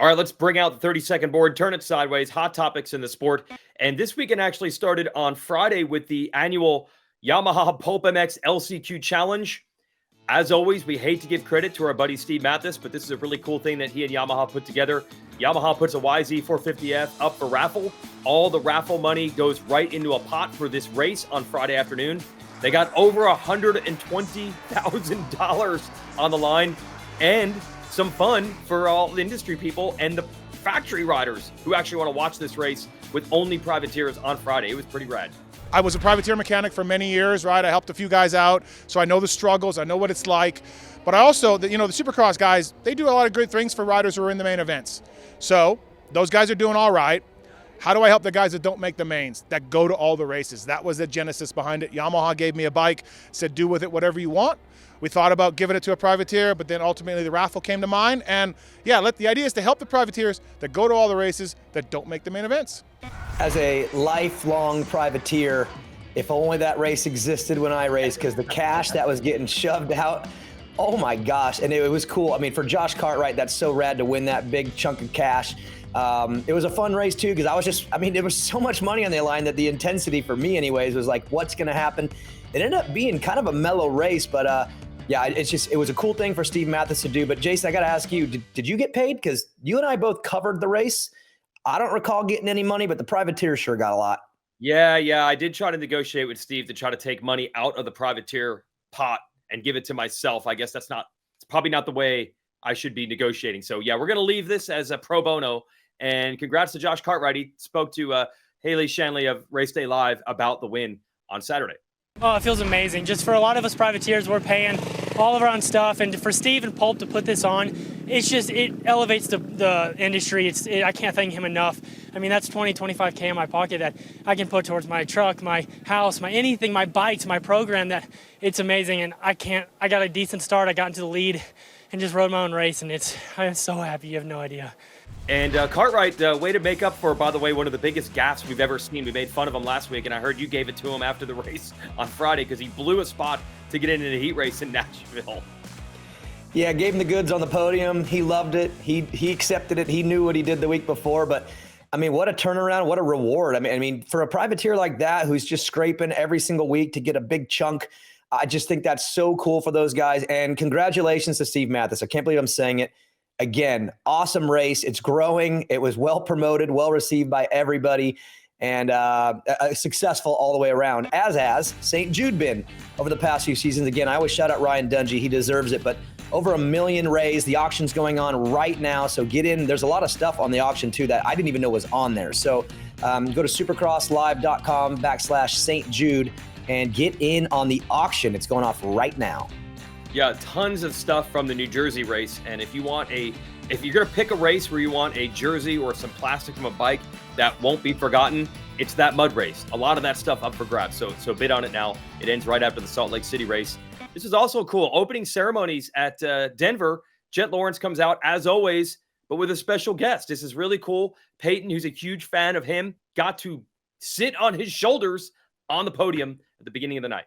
All right, let's bring out the 30-second board, turn it sideways, hot topics in the sport. And this weekend actually started on Friday with the annual Yamaha Pulp MX LCQ Challenge. As always, we hate to give credit to our buddy Steve Mathis, but this is a really cool thing that he and Yamaha put together. Yamaha puts a YZ450F up for raffle. All the raffle money goes right into a pot for this race on Friday afternoon. They got over $120,000 on the line, and some fun for all the industry people and the factory riders who actually want to watch this race with only privateers on Friday. It was pretty rad. I was a privateer mechanic for many years, right? I helped a few guys out, so I know the struggles, I know what it's like. But I also, the Supercross guys, they do a lot of good things for riders who are in the main events. So those guys are doing all right. How do I help the guys that don't make the mains, that go to all the races? That was the genesis behind it. Yamaha gave me a bike, said do with it whatever you want. We thought about giving it to a privateer, but then ultimately the raffle came to mind. And yeah, the idea is to help the privateers that go to all the races that don't make the main events. As a lifelong privateer, if only that race existed when I raced, because the cash that was getting shoved out, oh my gosh. And it was cool. I mean, for Josh Cartwright, that's so rad to win that big chunk of cash. It was a fun race too, because there was so much money on the line that the intensity for me anyways was like, what's going to happen? It ended up being kind of a mellow race, but yeah, it was a cool thing for Steve Mathis to do. But Jason, I got to ask you, did you get paid? Because you and I both covered the race. I don't recall getting any money, but the privateer sure got a lot. Yeah, I did try to negotiate with Steve to try to take money out of the privateer pot and give it to myself. I guess it's probably not the way I should be negotiating. So yeah, we're going to leave this as a pro bono. And congrats to Josh Cartwright. He spoke to Haley Shanley of Race Day Live about the win on Saturday. Oh, it feels amazing. Just for a lot of us privateers, we're paying all of our own stuff. And for Steve and Pulp to put this on, it elevates the industry. I can't thank him enough. I mean, that's 20, 25K in my pocket that I can put towards my truck, my house, my anything, my bikes, my program. That it's amazing. And I got a decent start. I got into the lead and just rode my own race. And I'm so happy. You have no idea. And Cartwright, way to make up for, by the way, one of the biggest gaffes we've ever seen. We made fun of him last week, and I heard you gave it to him after the race on Friday because he blew a spot to get into the heat race in Nashville. Yeah, gave him the goods on the podium. He loved it. He accepted it. He knew what he did the week before. But, I mean, what a turnaround. What a reward. I mean, for a privateer like that who's just scraping every single week to get a big chunk, I just think that's so cool for those guys. And congratulations to Steve Mathis. I can't believe I'm saying it. Again, awesome race. It's growing. It was well promoted, well received by everybody, and successful all the way around, as has St. Jude been over the past few seasons. Again, I always shout out Ryan Dungey. He deserves it, but over 1 million raised. The auction's going on right now, so get in. There's a lot of stuff on the auction, too, that I didn't even know was on there. So go to supercrosslive.com/St. Jude and get in on the auction. It's going off right now. Yeah, tons of stuff from the New Jersey race. And if you're going to pick a race where you want a jersey or some plastic from a bike that won't be forgotten, it's that mud race. A lot of that stuff up for grabs. So bid on it now. It ends right after the Salt Lake City race. This is also cool. Opening ceremonies at Denver. Jett Lawrence comes out as always, but with a special guest. This is really cool. Peyton, who's a huge fan of him, got to sit on his shoulders on the podium at the beginning of the night.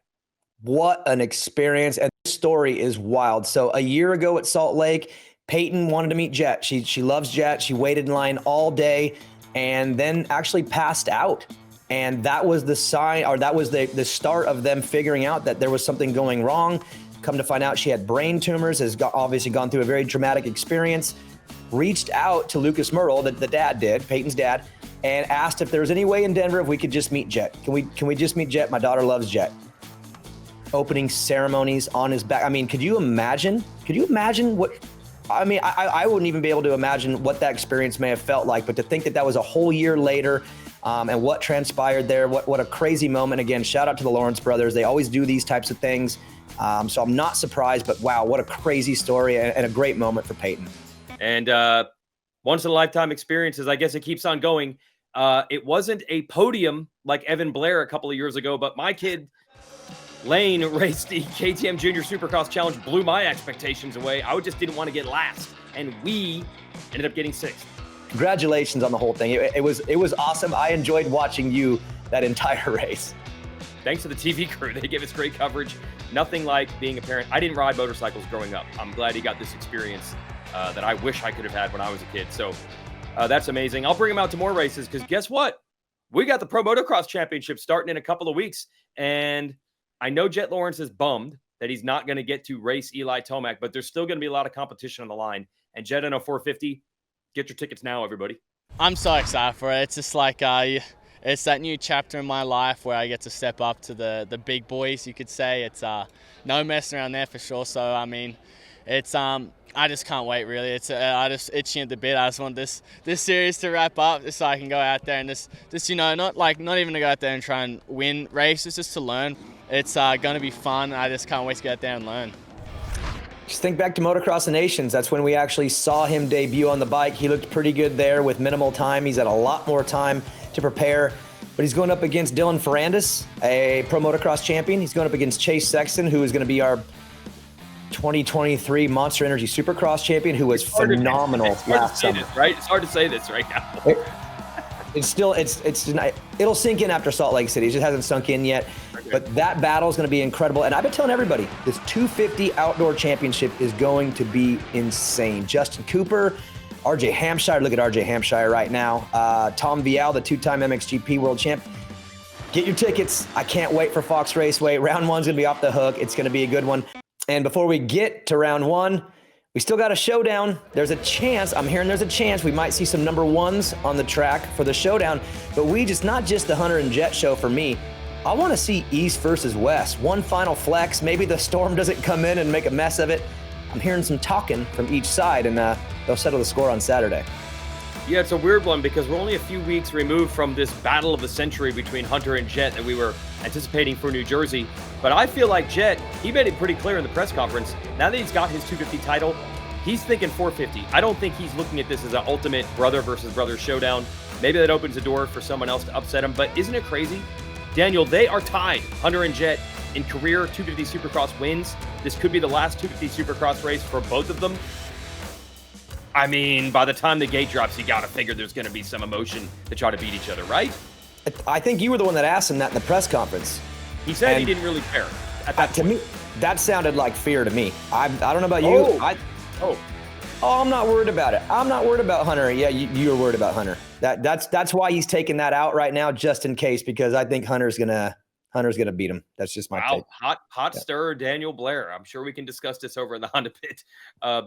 What an experience. And this story is wild. So a year ago at Salt Lake, Peyton wanted to meet Jett. She loves Jett. She waited in line all day and then actually passed out. And that was the sign, or that was the start of them figuring out that there was something going wrong. Come to find out she had brain tumors, obviously gone through a very traumatic experience, reached out to Lucas Myrtle, the dad did, Peyton's dad, and asked if there was any way in Denver if we could just meet Jett. Can we just meet Jett? My daughter loves Jett. Opening ceremonies on his back. I mean, could you imagine what, I mean, I wouldn't even be able to imagine what that experience may have felt like, but to think that was a whole year later and what transpired there, what a crazy moment. Again, shout out to the Lawrence brothers. They always do these types of things. So I'm not surprised, but wow, what a crazy story and a great moment for Peyton. And once in a lifetime experiences, I guess it keeps on going. It wasn't a podium like Evan Blair a couple of years ago, but my kid, Lane, raced the KTM Junior Supercross Challenge, blew my expectations away. I just didn't want to get last, and we ended up getting sixth. Congratulations on the whole thing. It was awesome. I enjoyed watching you that entire race. Thanks to the TV crew. They gave us great coverage. nothing like being a parent. I didn't ride motorcycles growing up. I'm glad he got this experience that I wish I could have had when I was a kid. So that's amazing. I'll bring him out to more races because guess what? We got the Pro Motocross Championship starting in a couple of weeks. And I know Jett Lawrence is bummed that he's not going to get to race Eli Tomac, but there's still going to be a lot of competition on the line. And Jett in a 450, get your tickets now, everybody. I'm so excited for it. It's just like it's that new chapter in my life where I get to step up to the big boys, you could say. It's no messing around there for sure. So I mean, it's I just can't wait really. It's I just itching at the bit. I just want this series to wrap up just so I can go out there and just you know, not even to go out there and try and win races, just to learn. It's going to be fun. I just can't wait to get out there and learn. Just think back to Motocross of Nations. That's when we actually saw him debut on the bike. He looked pretty good there with minimal time. He's had a lot more time to prepare. But he's going up against Dylan Ferrandis, a Pro Motocross champion. He's going up against Chase Sexton, who is going to be our 2023 Monster Energy Supercross champion, who was phenomenal last summer. Right? It's hard to say this right now. It'll sink in after Salt Lake City. It just hasn't sunk in yet. Okay. But that battle is going to be incredible. And I've been telling everybody, this 250 Outdoor Championship is going to be insane. Justin Cooper, RJ Hampshire, look at RJ Hampshire right now. Tom Vial, the two-time MXGP world champ. Get your tickets. I can't wait for Fox Raceway. Round one's going to be off the hook. It's going to be a good one. And before we get to round one, we still got a showdown. There's a chance, I'm hearing there's a chance we might see some number ones on the track for the showdown, but not just the Hunter and Jett show for me. I want to see East versus West. One final flex. Maybe the storm doesn't come in and make a mess of it. I'm hearing some talking from each side, and they'll settle the score on Saturday. Yeah, it's a weird one because we're only a few weeks removed from this battle of the century between Hunter and Jett that we were anticipating for New Jersey. But I feel like Jett, he made it pretty clear in the press conference, now that he's got his 250 title, he's thinking 450. I don't think he's looking at this as an ultimate brother versus brother showdown. Maybe that opens the door for someone else to upset him, but isn't it crazy? Daniel, they are tied, Hunter and Jett, in career 250 Supercross wins. This could be the last 250 Supercross race for both of them. I mean, by the time the gate drops, you got to figure there's going to be some emotion to try to beat each other, right? I think you were the one that asked him that in the press conference. He said he didn't really care at that to me, that sounded like fear to me. I don't know about you. I'm not worried about it. I'm not worried about Hunter. Yeah, you're worried about Hunter. That's why he's taking that out right now, just in case, because I think Hunter's gonna beat him. That's just my take. Hot stir, Daniel Blair. I'm sure we can discuss this over in the Honda Pit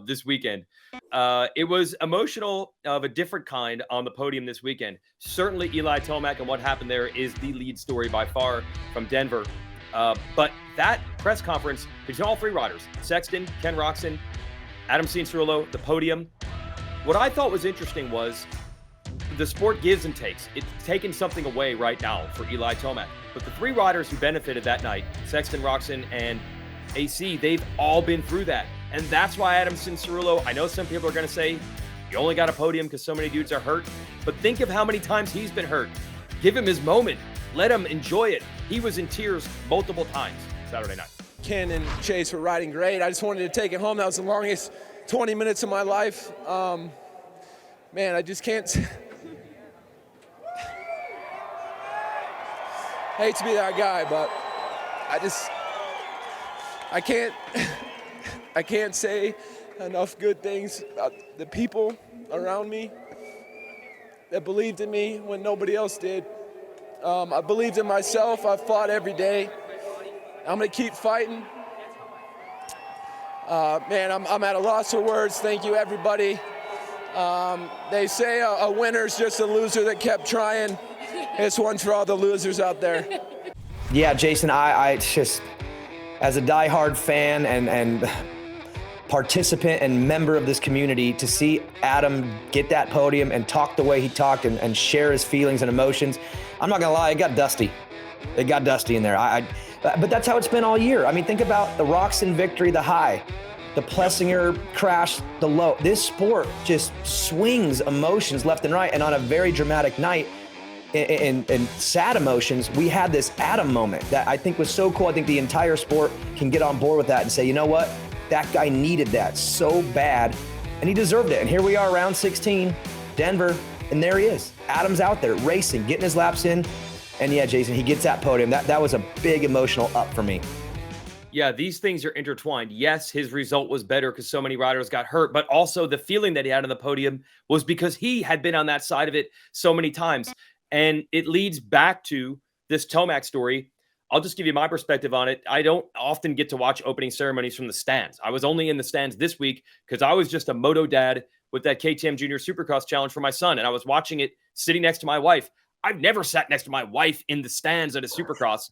this weekend. It was emotional of a different kind on the podium this weekend. Certainly Eli Tomac and what happened there is the lead story by far from Denver. But that press conference between all three riders, Sexton, Ken Roczen, Adam Cianciarulo, the podium. What I thought was interesting was the sport gives and takes. It's taking something away right now for Eli Tomac. But the three riders who benefited that night, Sexton, Roczen, and AC, they've all been through that. And that's why Adam Cianciarulo, I know some people are going to say, you only got a podium because so many dudes are hurt. But think of how many times he's been hurt. Give him his moment. Let him enjoy it. He was in tears multiple times Saturday night. Ken and Chase were riding great. I just wanted to take it home. That was the longest 20 minutes of my life. Man, I just can't. Hate to be that guy, but I can't say enough good things about the people around me that believed in me when nobody else did. I believed in myself. I fought every day. I'm gonna keep fighting. Man, I'm at a loss for words. Thank you, everybody. They say a winner's just a loser that kept trying. This one's for all the losers out there. Yeah, Jason, I just, as a diehard fan and participant and member of this community, to see Adam get that podium and talk the way he talked and share his feelings and emotions, I'm not gonna lie, it got dusty. It got dusty in there. But that's how it's been all year. I mean, think about the Roczen victory, the high, the Plessinger crash, the low. This sport just swings emotions left and right. And on a very dramatic night, and sad emotions, we had this Adam moment that I think was so cool. I think the entire sport can get on board with that and say, you know what? That guy needed that so bad, and he deserved it. And here we are, round 16, Denver, and there he is. Adam's out there racing, getting his laps in. And yeah, Jason, he gets that podium. That was a big emotional up for me. Yeah, these things are intertwined. Yes, his result was better because so many riders got hurt, but also the feeling that he had on the podium was because he had been on that side of it so many times. And it leads back to this Tomac story. I'll just give you my perspective on it. I don't often get to watch opening ceremonies from the stands. I was only in the stands this week because I was just a moto dad with that KTM Junior Supercross challenge for my son, and I was watching it sitting next to my wife. I've never sat next to my wife in the stands at a Supercross.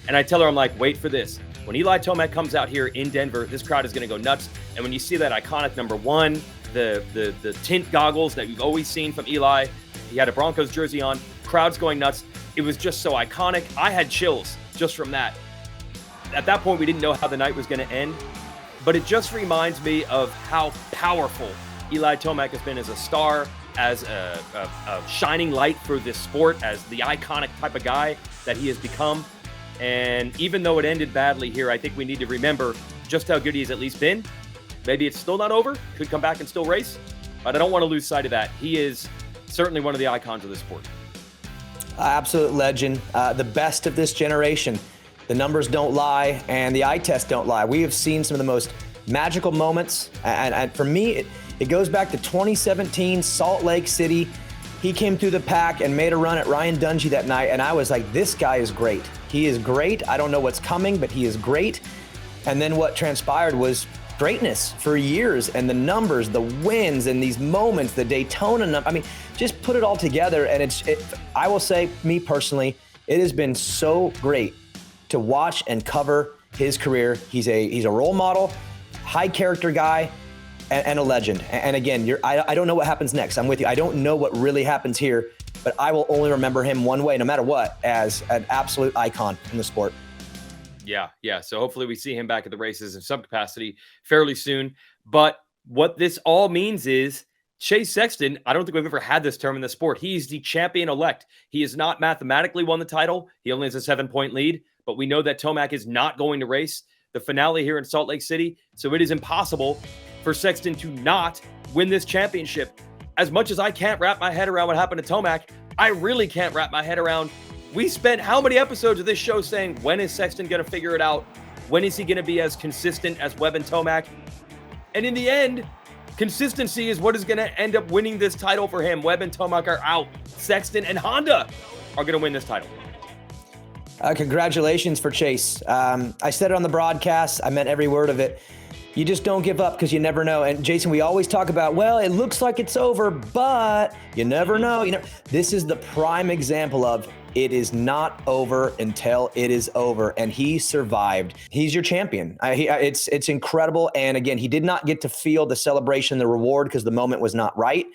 And I tell her, I'm like, wait for this. When Eli Tomac comes out here in Denver, this crowd is going to go nuts. And when you see that iconic number one, the tint goggles that you've always seen from Eli, he had a Broncos jersey on, crowd's going nuts. It was just so iconic. I had chills just from that. At that point, we didn't know how the night was going to end. But it just reminds me of how powerful Eli Tomac has been as a star, as a shining light for this sport, as the iconic type of guy that he has become. And even though it ended badly here, I think we need to remember just how good he has at least been. Maybe it's still not over, could come back and still race, but I don't want to lose sight of that. He is certainly one of the icons of the sport. Absolute legend, the best of this generation. The numbers don't lie, and the eye test don't lie. We have seen some of the most magical moments, and for me, it goes back to 2017, Salt Lake City. He came through the pack and made a run at Ryan Dungey that night, and I was like, this guy is great. He is great. I don't know what's coming, but he is great. And then what transpired was greatness for years, and the numbers, the wins, and these moments, the Daytona. I mean, just put it all together, and I will say, me personally, it has been so great to watch and cover his career. He's a role model, high character guy, and a legend. And again, I don't know what happens next. I'm with you. I don't know what really happens here, but I will only remember him one way, no matter what, as an absolute icon in the sport. Yeah. So hopefully we see him back at the races in some capacity fairly soon. But what this all means is Chase Sexton, I don't think we've ever had this term in the sport. He's the champion-elect. He has not mathematically won the title. He only has a 7-point lead, but we know that Tomac is not going to race the finale here in Salt Lake City. So it is impossible for Sexton to not win this championship. As much as I can't wrap my head around what happened to Tomac, I really can't wrap my head around. We spent how many episodes of this show saying, when is Sexton going to figure it out? When is he going to be as consistent as Webb and Tomac? And in the end, consistency is what is going to end up winning this title for him. Webb and Tomac are out. Sexton and Honda are going to win this title. Congratulations for Chase. I said it on the broadcast. I meant every word of it. You just don't give up because you never know. And Jason, we always talk about, well, it looks like it's over, but you never know. This is the prime example of it is not over until it is over. And he survived. He's your champion. It's incredible. And again, he did not get to feel the celebration, the reward, because the moment was not right.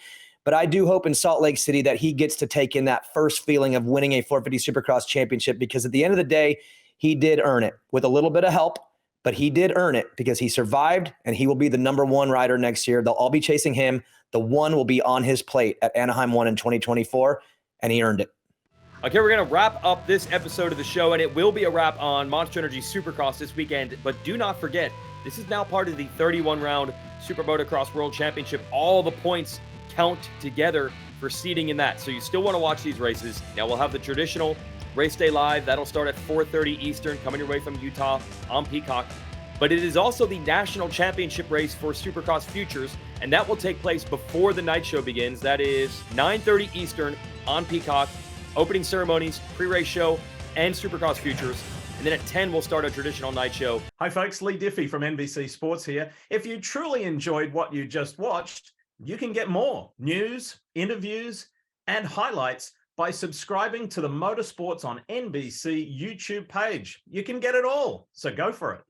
But I do hope in Salt Lake City that he gets to take in that first feeling of winning a 450 Supercross championship, because at the end of the day, he did earn it with a little bit of help. But he did earn it because he survived, and he will be the number one rider next year. They'll all be chasing him. The one will be on his plate at Anaheim 1 in 2024, and he earned it. Okay, we're going to wrap up this episode of the show, and it will be a wrap on Monster Energy Supercross this weekend. But do not forget, this is now part of the 31-round Super Motocross World Championship. All the points count together for seeding in that. So you still want to watch these races. Now we'll have the traditional Race Day Live. That'll start at 4:30 Eastern, coming your way from Utah on Peacock. But it is also the national championship race for Supercross Futures, and that will take place before the night show begins. That is 9:30 Eastern on Peacock. Opening ceremonies, pre-race show, and Supercross Futures. And then at 10, we'll start a traditional night show. Hi folks, Lee Diffie from NBC Sports here. If you truly enjoyed what you just watched, you can get more news, interviews, and highlights by subscribing to the Motorsports on NBC YouTube page. You can get it all, so go for it.